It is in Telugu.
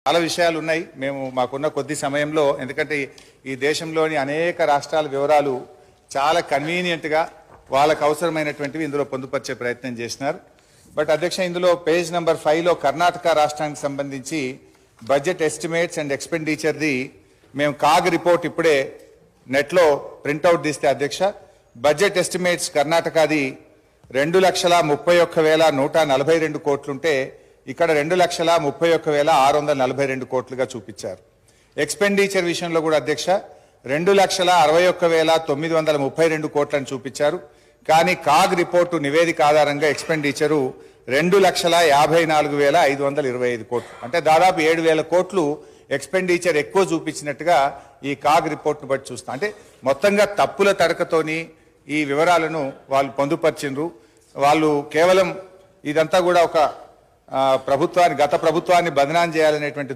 చాలా విషయాలు ఉన్నాయి. మేము మాకున్న కొద్ది సమయంలో, ఎందుకంటే ఈ దేశంలోని అనేక రాష్ట్రాల వివరాలు చాలా కన్వీనియంట్గా వాళ్ళకు అవసరమైనటువంటివి ఇందులో పొందుపరిచే ప్రయత్నం చేసినారు. బట్ అధ్యక్ష, ఇందులో పేజ్ నెంబర్ 5లో కర్ణాటక రాష్ట్రానికి సంబంధించి బడ్జెట్ ఎస్టిమేట్స్ అండ్ ఎక్స్పెండిచర్ది మేము కాగ్ రిపోర్ట్ ఇప్పుడే నెట్లో ప్రింట్అవుట్ తీస్తే అధ్యక్ష, బడ్జెట్ ఎస్టిమేట్స్ కర్ణాటకది 2,31,142 కోట్లుంటే ఇక్కడ 2,31,642 కోట్లుగా చూపించారు. ఎక్స్పెండిచర్ విషయంలో కూడా అధ్యక్ష 2,61,932 కోట్లను చూపించారు. కానీ కాగ్ రిపోర్టు నివేదిక ఆధారంగా ఎక్స్పెండిచరు 2,54,525 కోట్లు, అంటే దాదాపు 7,000 కోట్లు ఎక్స్పెండిచర్ ఎక్కువ చూపించినట్టుగా ఈ కాగ్ రిపోర్ట్ను బట్టి చూస్తాం. అంటే మొత్తంగా తప్పుల తడకతోని ఈ వివరాలను వాళ్ళు పొందుపరిచిండ్రు. వాళ్ళు కేవలం ఇదంతా కూడా ఒక గత ప్రభుత్వాన్ని బదనాం చేయాలనేటువంటి